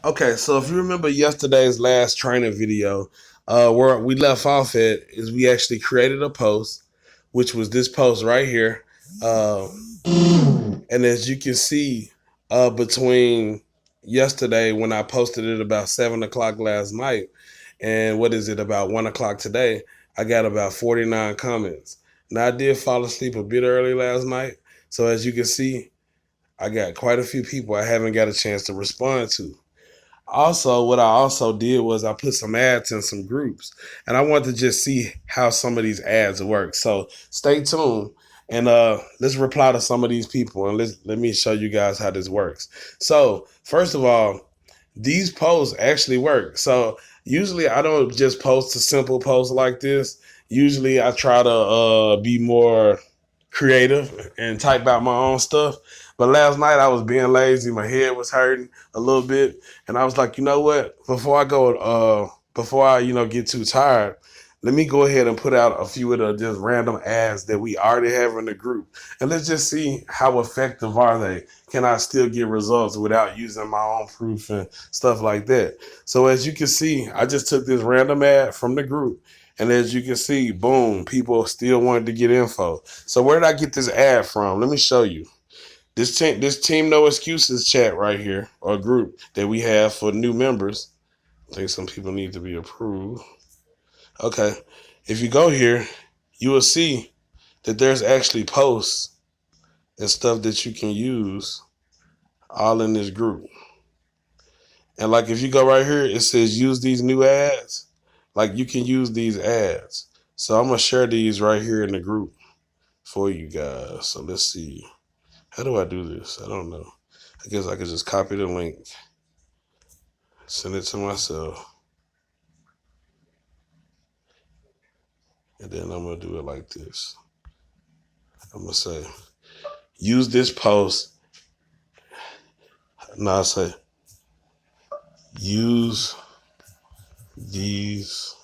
Okay, so if you remember yesterday's last training video, where we left off at is we actually created a post, which was this post right here. Uh, and as you can see, between yesterday when I posted it about 7 o'clock last night, and what is it about 1 o'clock today, I got about 49 comments. Now I did fall asleep a bit early last night, so as you can see, I got quite a few people I haven't got a chance to respond to. Also, what I also did was I put some ads in some groups, and I want to just see how some of these ads work. So stay tuned, and let's reply to some of these people, and let me show you guys how this works. So first of all, these posts actually work. So usually I don't just post a simple post like this. Usually I try to be more creative and type out my own stuff. But last night I was being lazy. My head was hurting a little bit, and I was like, you know what? Before I get too tired, let me go ahead and put out a few of the just random ads that we already have in the group, and let's just see how effective are they. Can I still get results without using my own proof and stuff like that? So as you can see, I just took this random ad from the group. And as you can see, boom, people still wanted to get info. So where did I get this ad from? Let me show you. This team no excuses chat right here, or group that we have for new members. I think some people need to be approved. Okay. If you go here, you will see that there's actually posts and stuff that you can use all in this group. And like if you go right here, it says use these new ads. Like you can use these ads. So I'm gonna share these right here in the group for you guys. So let's see. How do I do this? I don't know. I guess I could just copy the link, send it to myself, and then I'm gonna do it like this. I'm gonna say, use this post. Now I say, use these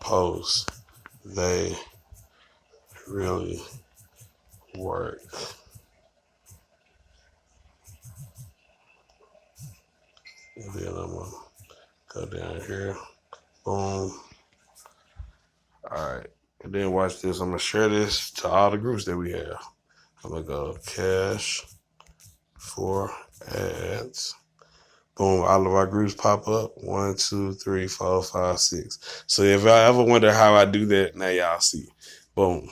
posts. They really work. And then I'm gonna go down here. Boom. All right. And then watch this. I'm gonna share this to all the groups that we have. I'm gonna go cash for ads. Boom, all of our groups pop up. 1, 2, 3, 4, 5, 6. So if y'all ever wonder how I do that, now y'all see. Boom.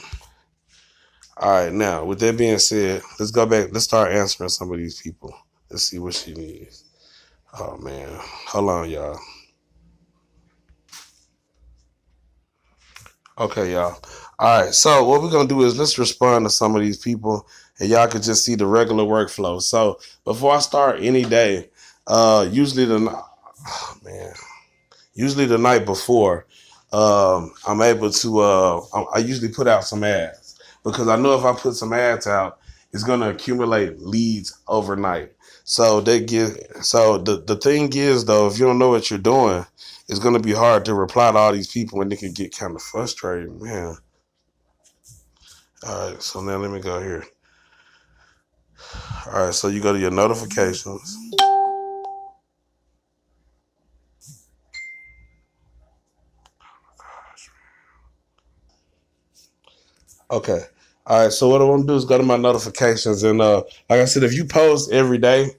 All right, now with that being said, let's go back. Let's start answering some of these people. Let's see what she needs. Oh man, hold on, y'all. Okay, y'all. All right, so what we're gonna do is let's respond to some of these people, and y'all can just see the regular workflow. So before I start any day, usually man, usually the night before, I'm able to. I usually put out some ads because I know if I put some ads out, it's gonna accumulate leads overnight. So the thing is though, if you don't know what you're doing, it's gonna be hard to reply to all these people, and they can get kind of frustrated, man. All right, so now let me go here. All right, so you go to your notifications. Okay. All right. So what I want to do is go to my notifications, and like I said, if you post every day,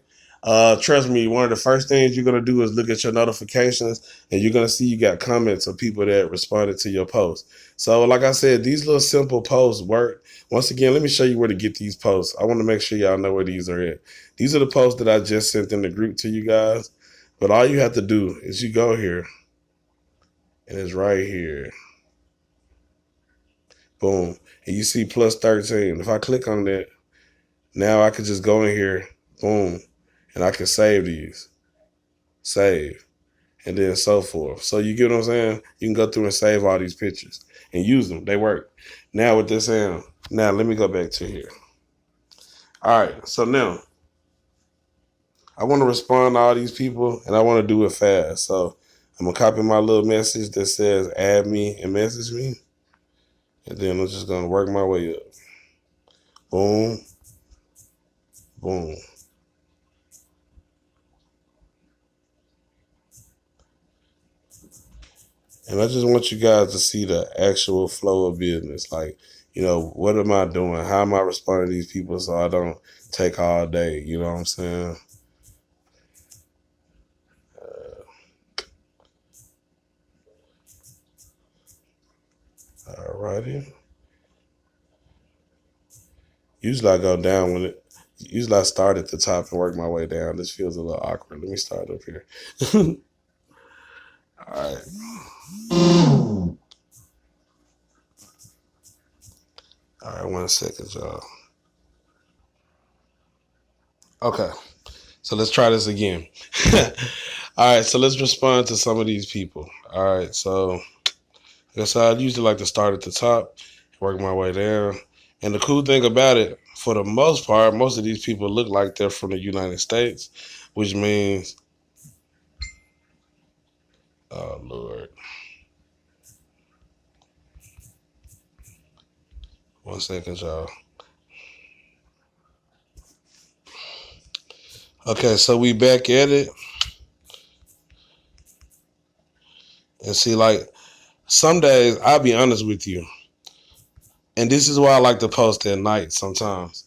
trust me, one of the first things you're gonna do is look at your notifications, and you're gonna see you got comments of people that responded to your post. So like I said, these little simple posts work. Once again, let me show you where to get these posts. I want to make sure y'all know where these are at. These are the posts that I just sent in the group to you guys. But all you have to do is you go here, and it's right here. Boom. And you see plus 13. If I click on that, now I can just go in here, boom, and I can save these. Save. And then so forth. So you get what I'm saying? You can go through and save all these pictures and use them. They work. Now with this saying, now let me go back to here. All right. So now I want to respond to all these people, and I want to do it fast. So I'm gonna copy my little message that says add me and message me. And then I'm just gonna work my way up. Boom. Boom. And I just want you guys to see the actual flow of business. Like, what am I doing? How am I responding to these people so I don't take all day? You know what I'm saying? Alrighty. Usually I go down when it. Usually I start at the top and work my way down. This feels a little awkward. Let me start up here. All right. All right, 1 second, y'all. Okay, so let's try this again. All right, so let's respond to some of these people. All right, so I guess I'd usually like to start at the top, work my way down. And the cool thing about it, for the most part, most of these people look like they're from the United States, which means, oh, Lord. 1 second, y'all. Okay, so we back at it. And see, like, some days, I'll be honest with you, and this is why I like to post at night sometimes.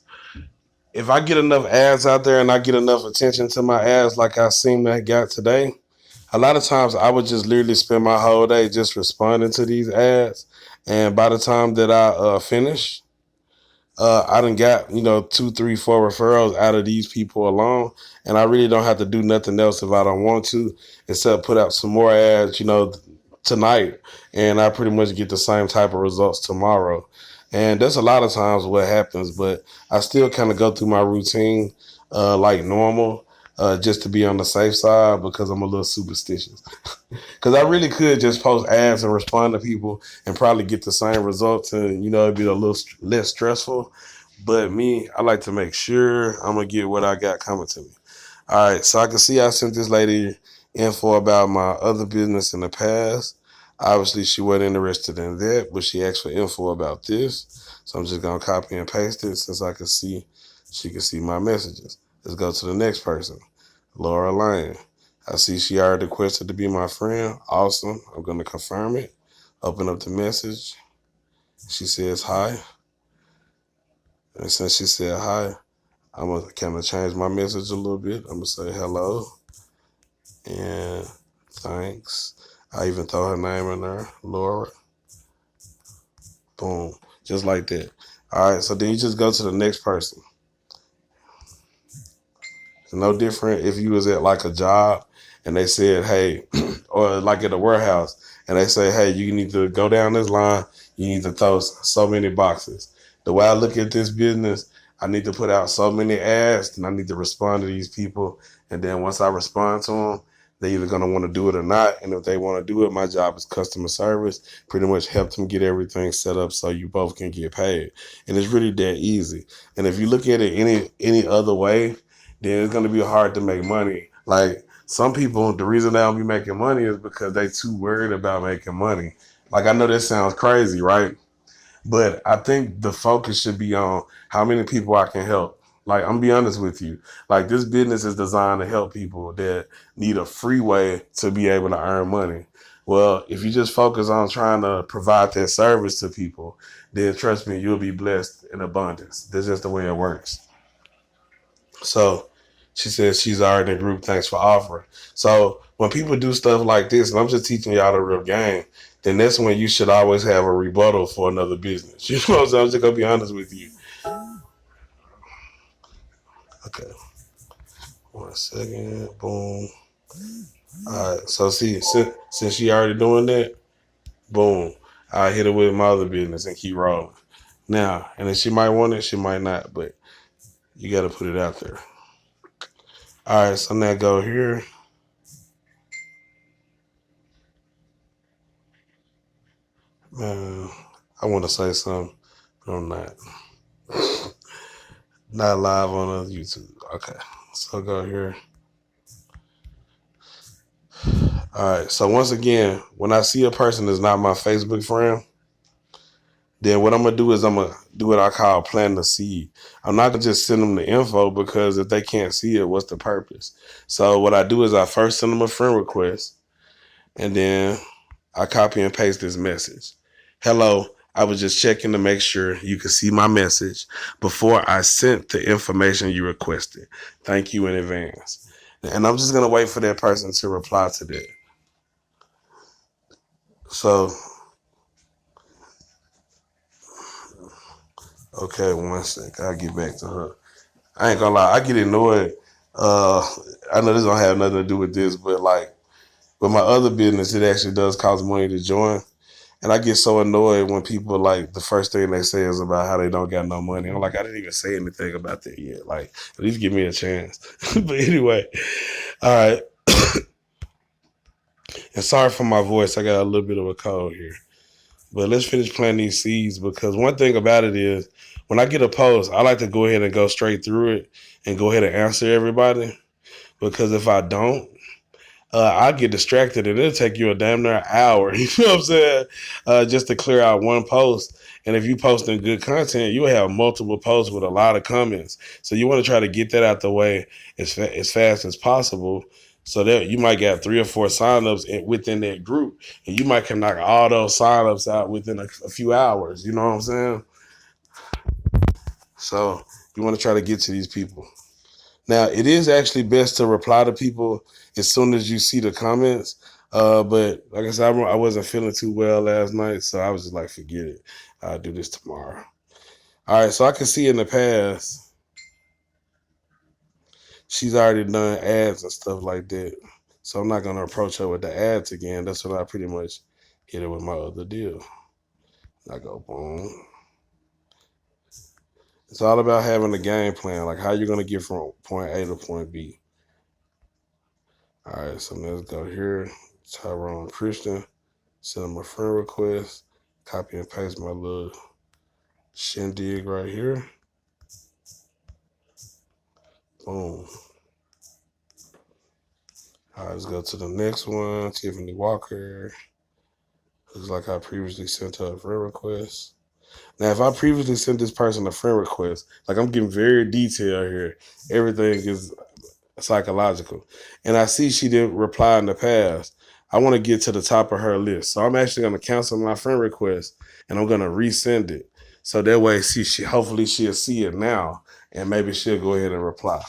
If I get enough ads out there and I get enough attention to my ads like I seem to have got today, a lot of times I would just literally spend my whole day just responding to these ads. And by the time that I finish, I done got, 2, 3, 4 referrals out of these people alone. And I really don't have to do nothing else if I don't want to, except put out some more ads, tonight. And I pretty much get the same type of results tomorrow. And that's a lot of times what happens, but I still kind of go through my routine like normal, just to be on the safe side because I'm a little superstitious. Because I really could just post ads and respond to people and probably get the same results and, it'd be a little less stressful. But me, I like to make sure I'm going to get what I got coming to me. All right, so I can see I sent this lady info about my other business in the past. Obviously, she wasn't interested in that, but she asked for info about this. So I'm just going to copy and paste it since I can see she can see my messages. Let's go to the next person, Laura Lane. I see she already requested to be my friend. Awesome. I'm going to confirm it. Open up the message. She says hi. And since she said hi, I'm going to kind of change my message a little bit. I'm going to say hello and thanks. I even throw her name in there, Laura. Boom. Just like that. All right, so then you just go to the next person. It's no different if you was at like a job and they said, hey, or like at a warehouse, and they say, hey, you need to go down this line. You need to throw so many boxes. The way I look at this business, I need to put out so many ads, and I need to respond to these people. And then once I respond to them, they're either going to want to do it or not. And if they want to do it, my job is customer service, pretty much help them get everything set up so you both can get paid. And it's really that easy. And if you look at it any other way, then it's going to be hard to make money. Like some people, the reason they don't be making money is because they too worried about making money. Like I know this sounds crazy, right? But I think the focus should be on how many people I can help. Like, I'm gonna be honest with you. Like, this business is designed to help people that need a free way to be able to earn money. Well, if you just focus on trying to provide that service to people, then trust me, you'll be blessed in abundance. That's just the way it works. So she says she's already in the group. Thanks for offering. So when people do stuff like this, and I'm just teaching y'all the real game, then that's when you should always have a rebuttal for another business. You know what I'm saying? I'm just gonna be honest with you. Okay. 1 second. Boom. All right. So see, since she already doing that, boom. I hit her with my other business and keep rolling. Now, and then she might want it, she might not, but you got to put it out there. All right. So now go here. Man, I want to say something, but I'm not. Not live on YouTube. Okay. So go here. All right. So once again, when I see a person that's not my Facebook friend, then what I'm gonna do is I'm gonna do what I call plant the seed. I'm not gonna just send them the info because if they can't see it, what's the purpose? So what I do is I first send them a friend request, and then I copy and paste this message. Hello, I was just checking to make sure you could see my message before I sent the information you requested. Thank you in advance. And I'm just going to wait for that person to reply to that. So, okay, one sec. I'll get back to her. I ain't gonna lie, I get annoyed. I know this don't have nothing to do with this, but like with my other business, it actually does cost money to join. And I get so annoyed when people like the first thing they say is about how they don't got no money. I'm like, I didn't even say anything about that yet. Like, at least give me a chance. But anyway, all right. And sorry for my voice. I got a little bit of a cold here. But let's finish planting these seeds because one thing about it is when I get a post, I like to go ahead and go straight through it and go ahead and answer everybody. Because if I don't, I get distracted and it'll take you a damn near hour, you know what I'm saying? Just to clear out one post. And if you posting good content, you will have multiple posts with a lot of comments. So you want to try to get that out the way as fast as possible. So that you might get 3 or 4 signups within that group, and you might can knock all those signups out within a few hours. You know what I'm saying? So you want to try to get to these people. Now, it is actually best to reply to people as soon as you see the comments. But like I said, I wasn't feeling too well last night, so I was just like, forget it. I'll do this tomorrow. All right, so I can see in the past, she's already done ads and stuff like that. So I'm not going to approach her with the ads again. That's what I pretty much hit her with my other deal. I go, boom. It's all about having a game plan, like how you're going to get from point A to point B. All right, so let's go here. Tyrone Christian. Send him a friend request. Copy and paste my little shindig right here. Boom. All right, let's go to the next one. Tiffany Walker. Looks like I previously sent her a friend request. Now, if I previously sent this person a friend request, like I'm getting very detailed here, everything is psychological. And I see she didn't reply in the past. I want to get to the top of her list. So I'm actually going to cancel my friend request and I'm going to resend it. So that way hopefully she'll see it now and maybe she'll go ahead and reply.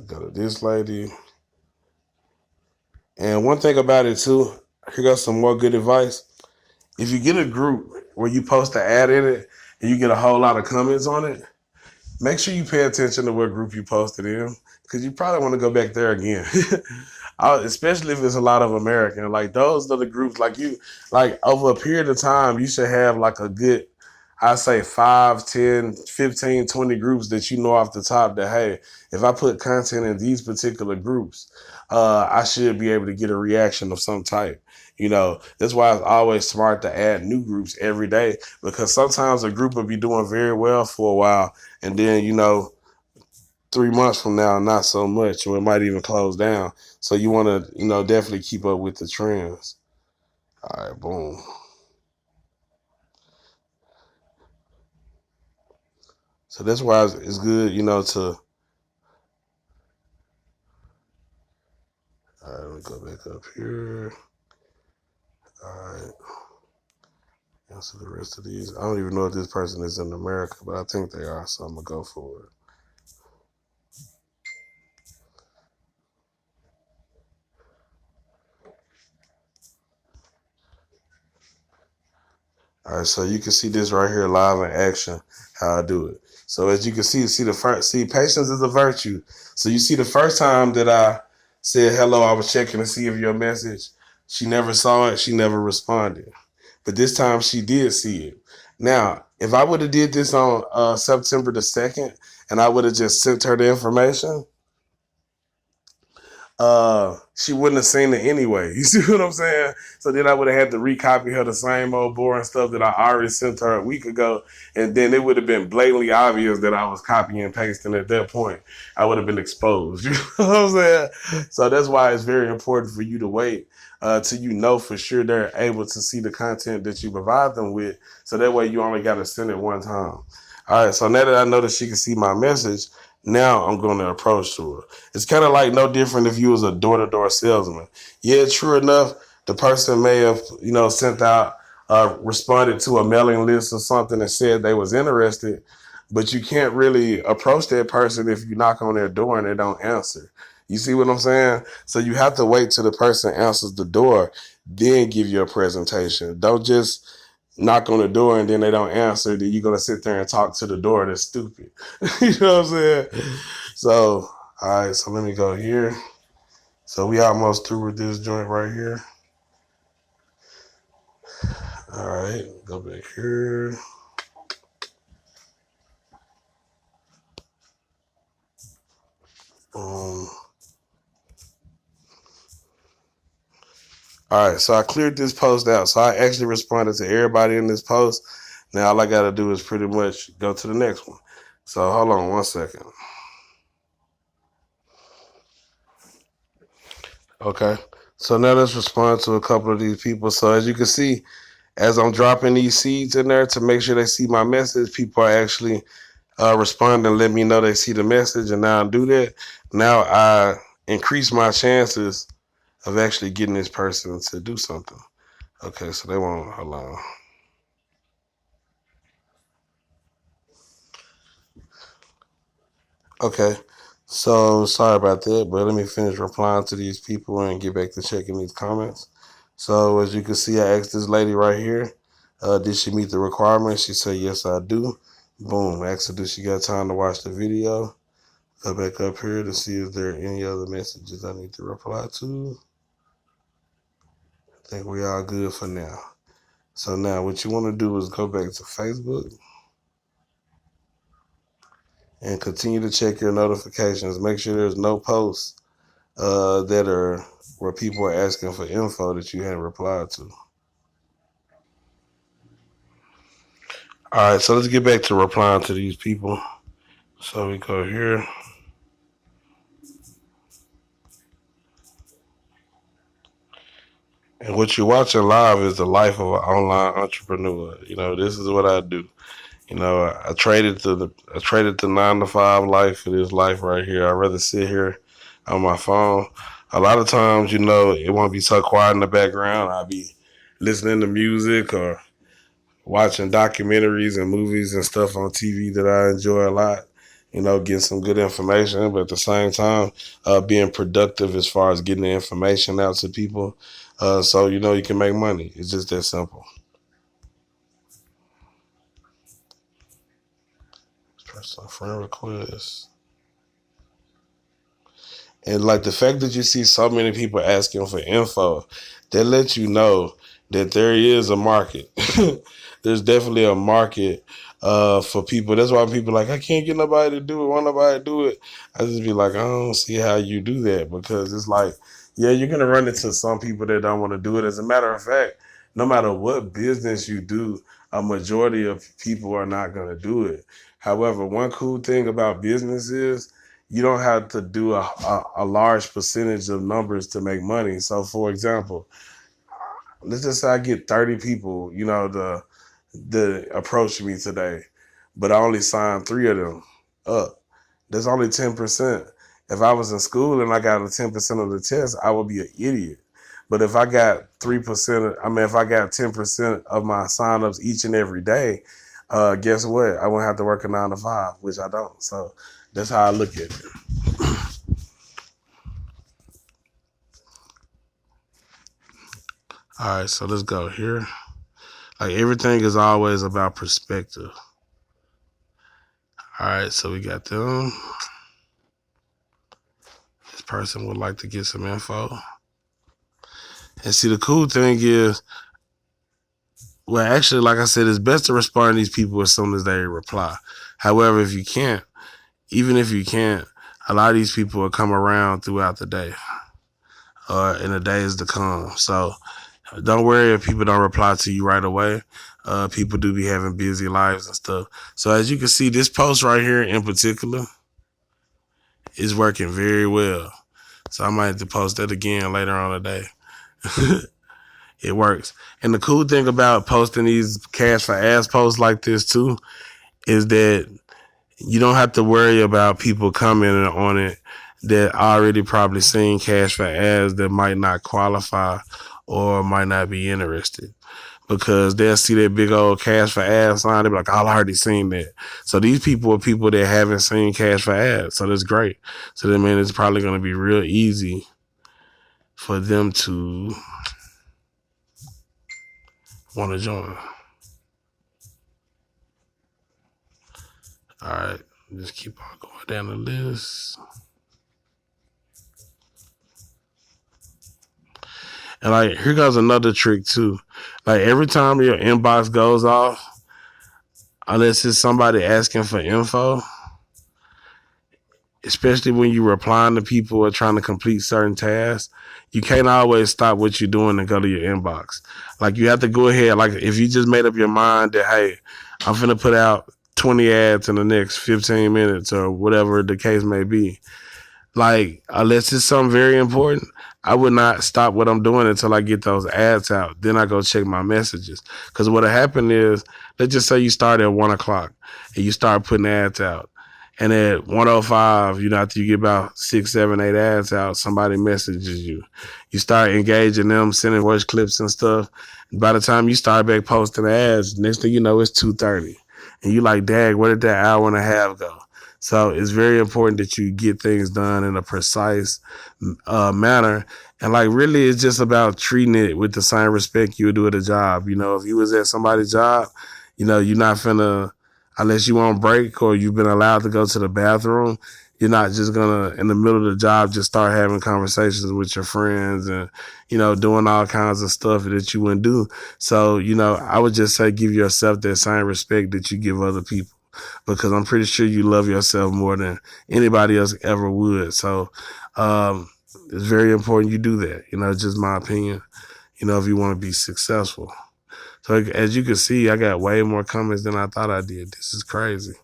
Go to this lady. And one thing about it too, here goes some more good advice. If you get a group where you post an ad in it and you get a whole lot of comments on it, make sure you pay attention to what group you posted in because you probably want to go back there again. Especially if it's a lot of American. Like those are the groups like over a period of time, you should have like a good, I say 5, 10, 15, 20 groups that you know off the top that, hey, if I put content in these particular groups, I should be able to get a reaction of some type. You know, that's why it's always smart to add new groups every day because sometimes a group will be doing very well for a while and then, 3 months from now, not so much, or it might even close down. So you want to, definitely keep up with the trends. All right, boom. So that's why it's good, to. All right, let me go back up here. All right. Answer the rest of these. I don't even know if this person is in America, but I think they are, so I'm going to go for it. All right, so you can see this right here live in action, how I do it. So as you can see patience is a virtue. So you see the first time that I said hello, I was checking to see if your message, she never saw it, she never responded. But this time she did see it. Now, if I would have did this on September the 2nd and I would have just sent her the information, she wouldn't have seen it anyway. You see what I'm saying? So then I would have had to recopy her the same old boring stuff that I already sent her a week ago. And then it would have been blatantly obvious that I was copying and pasting at that point. I would have been exposed. You know what I'm saying? So that's why it's very important for you to wait till you know for sure they're able to see the content that you provide them with. So that way you only got to send it one time. All right, so now that I know that she can see my message, Now I'm going to approach to her. It's kind of like no different if you was a door-to-door salesman. Yeah, true enough, the person may have, sent out, responded to a mailing list or something and said they was interested, but you can't really approach that person if you knock on their door and they don't answer. You see what I'm saying? So you have to wait till the person answers the door, then give you a presentation. Don't just knock on the door and then they don't answer, then you're gonna sit there and talk to the door. That's stupid. You know what I'm saying? So, all right, so let me go here. So we almost through with this joint right here. All right, go back here. All right, so I cleared this post out. So I actually responded to everybody in this post. Now all I got to do is pretty much go to the next one. So hold on 1 second. Okay, so now let's respond to a couple of these people. So as you can see, as I'm dropping these seeds in there to make sure they see my message, people are actually responding and let me know they see the message. And now I do that. Now I increase my chances of actually getting this person to do something. Okay, so they won't, hold on. Okay, so sorry about that, but let me finish replying to these people and get back to checking these comments. So as you can see, I asked this lady right here, did she meet the requirements? She said, yes, I do. Boom, asked her, does she got time to watch the video? Go back up here to see if there are any other messages I need to reply to. I think we all good for now. So now what you want to do is go back to Facebook and continue to check your notifications. Make sure there's no posts that are where people are asking for info that you hadn't replied to. All right, so let's get back to replying to these people. So we go here. And what you're watching live is the life of an online entrepreneur. This is what I do. I traded the 9-to-5 life for this life right here. I'd rather sit here on my phone. A lot of times, it won't be so quiet in the background. I'll be listening to music or watching documentaries and movies and stuff on TV that I enjoy a lot. Getting some good information, but at the same time, being productive as far as getting the information out to people. So, you can make money. It's just that simple. Personal friend request. And like the fact that you see so many people asking for info, that lets you know that there is a market. There's definitely a market for people. That's why people are like, I can't get nobody to do it. Why nobody do it? I just be like, I don't see how you do that, because it's like, yeah, you're gonna run into some people that don't want to do it. As a matter of fact, no matter what business you do, a majority of people are not gonna do it. However, one cool thing about business is you don't have to do a large percentage of numbers to make money. So for example, let's just say I get 30 people, the approach me today, but I only signed 3 of them up. That's only 10%. If I was in school and I got a 10% of the test, I would be an idiot. But if I got 3%, if I got 10% of my signups each and every day, guess what? I won't have to work a 9-to-5, which I don't. So that's how I look at it. All right, so let's go here. Like, everything is always about perspective. All right, so we got them. This person would like to get some info. And see, the cool thing is, well, actually, like I said, it's best to respond to these people as soon as they reply. However, if you can't, even if you can't, a lot of these people will come around throughout the day or in the days to come. So don't worry if people don't reply to you right away. People do be having busy lives and stuff. So as you can see, this post right here in particular is working very well. So I might have to post that again later on today. It works. And the cool thing about posting these cash for ads posts like this too is that You don't have to worry about people commenting on it that already probably seen cash for ads that might not qualify or might not be interested, because they'll see that big old cash for ads sign. They'll be like, oh, I already seen that. So these people are people that haven't seen cash for ads. So that's great. So that means it's probably going to be real easy for them to want to join. All right. Just keep on going down the list. And like, here goes another trick too. Like, every time your inbox goes off, unless it's somebody asking for info, especially when you're replying to people or trying to complete certain tasks, you can't always stop what you're doing and go to your inbox. Like, you have to go ahead. Like, if you just made up your mind that, hey, I'm finna put out 20 ads in the next 15 minutes or whatever the case may be, like, unless it's something very important, I would not stop what I'm doing until I get those ads out. Then I go check my messages. Because what'll happen is, let's just say you start at 1 o'clock and you start putting ads out. And at 1:05, after you get about 6, 7, 8 ads out, somebody messages you. You start engaging them, sending voice clips and stuff. By the time you start back posting ads, next thing you know, it's 2:30. And you like, dang, where did that hour and a half go? So it's very important that you get things done in a precise manner. And like, really, it's just about treating it with the same respect you would do at a job. If you was at somebody's job, you're not finna, unless you want break or you've been allowed to go to the bathroom, you're not just gonna, in the middle of the job, just start having conversations with your friends and, doing all kinds of stuff that you wouldn't do. So, I would just say give yourself that same respect that you give other people, because I'm pretty sure you love yourself more than anybody else ever would. So it's very important you do that. It's just my opinion, if you want to be successful. So as you can see, I got way more comments than I thought I did. This is crazy.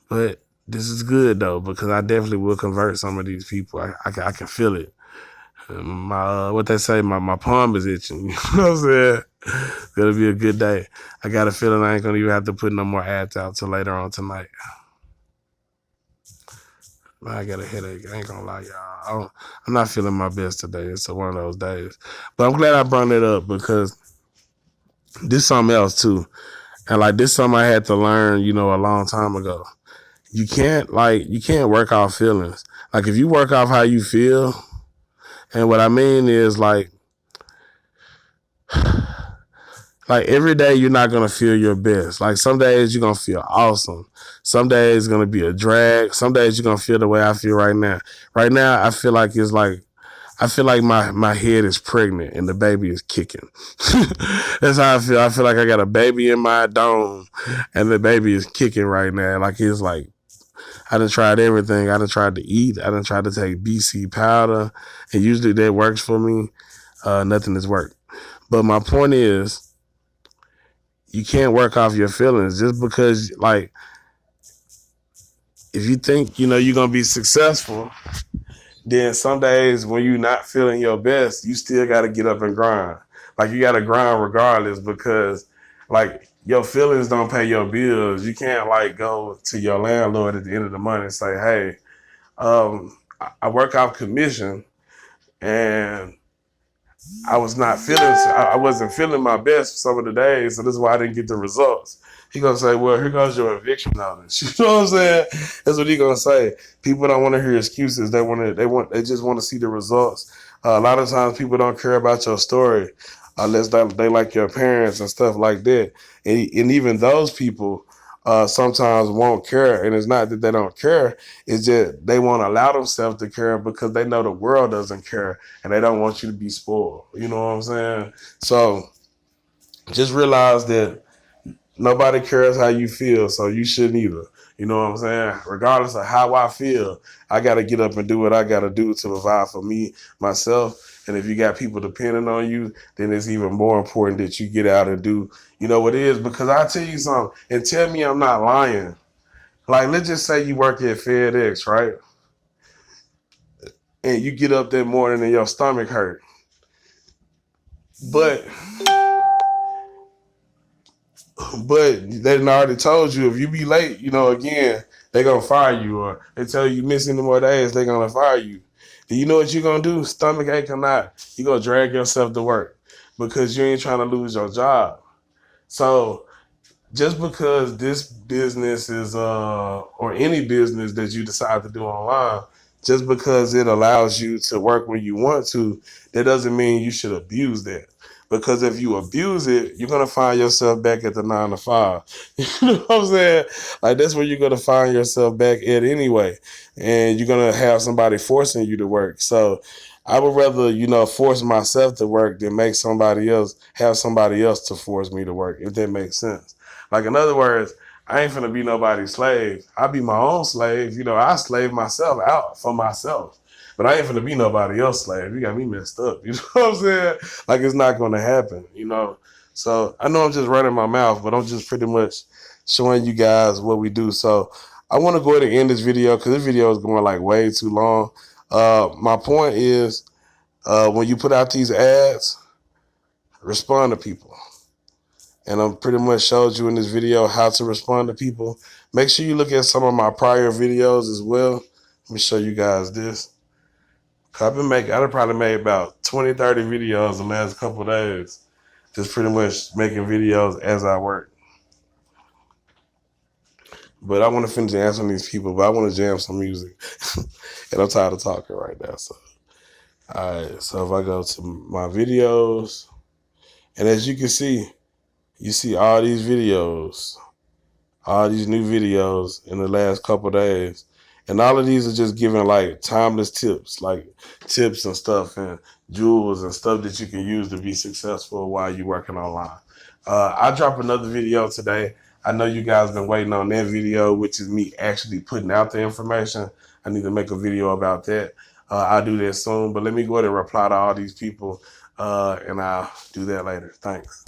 But this is good, though, because I definitely will convert some of these people. I can feel it. What they say, my palm is itching. You know what I'm saying? It's gonna be a good day. I got a feeling I ain't gonna even have to put no more ads out till later on tonight. I got a headache. I ain't gonna lie, y'all. I'm not feeling my best today. It's one of those days. But I'm glad I brought it up, because this is something else too. And like, this is something I had to learn, a long time ago. You can't work off feelings. Like, if you work off how you feel, and what I mean is, like every day you're not going to feel your best. Like, some days you're going to feel awesome. Some days it's going to be a drag. Some days you're going to feel the way I feel right now. Right now, I feel like my head is pregnant and the baby is kicking. That's how I feel. I feel like I got a baby in my dome and the baby is kicking right now. Like, it's like, I done tried everything. I done tried to eat. I done tried to take BC powder. And usually that works for me. Nothing has worked. But my point is, you can't work off your feelings just because, like, if you think, you're going to be successful, then some days when you're not feeling your best, you still got to get up and grind. Like, you got to grind regardless, because, like, your feelings don't pay your bills. You can't, like, go to your landlord at the end of the month and say, hey, I work off commission and I wasn't feeling my best some of the days, so this is why I didn't get the results. He gonna say, well, here goes your eviction notice. You know what I'm saying? That's what he gonna say. People don't want to hear excuses. They just want to see the results. A lot of times people don't care about your story unless they like your parents and stuff like that. And even those people sometimes won't care. And it's not that they don't care. It's just they won't allow themselves to care because they know the world doesn't care and they don't want you to be spoiled. You know what I'm saying? So just realize that nobody cares how you feel, so you shouldn't either. You know what I'm saying? Regardless of how I feel, I got to get up and do what I got to do to provide for me, myself. And if you got people depending on you, then it's even more important that you get out and do, what it is. Because I tell you something, and tell me I'm not lying. Like, let's just say you work at FedEx, right? And you get up that morning and your stomach hurt. But But they done already told you if you be late, again, they gonna fire you, or they tell you miss any more days, they gonna fire you. Do you know what you gonna do? Stomach ache or not, you gonna drag yourself to work because you ain't trying to lose your job. So just because this business is or any business that you decide to do online, just because it allows you to work when you want to, that doesn't mean you should abuse that. Because if you abuse it, you're gonna find yourself back at the 9 to 5. You know what I'm saying? Like that's where you're gonna find yourself back at anyway. And you're gonna have somebody forcing you to work. So I would rather, force myself to work than make somebody else have somebody else to force me to work, if that makes sense. Like, in other words, I ain't finna be nobody's slave. I be my own slave. I slave myself out for myself. But I ain't finna be nobody else's slave. You got me messed up. You know what I'm saying? Like, it's not gonna happen. So I know I'm just running my mouth, but I'm just pretty much showing you guys what we do. So I want to go ahead and end this video because this video is going like way too long. My point is, when you put out these ads, respond to people. And I'm pretty much showed you in this video how to respond to people. Make sure you look at some of my prior videos as well. Let me show you guys this. I've probably made about 20, 30 videos the last couple of days. Just pretty much making videos as I work. But I want to finish answering these people, but I want to jam some music. And I'm tired of talking right now. So, all right. So if I go to my videos, and as you can see, you see all these videos, all these new videos in the last couple of days. And all of these are just giving like timeless tips, like tips and stuff and jewels and stuff that you can use to be successful while you're working online. I drop another video today. I know you guys been waiting on that video, which is me actually putting out the information. I need to make a video about that. I'll do that soon, but let me go ahead and reply to all these people, and I'll do that later. Thanks.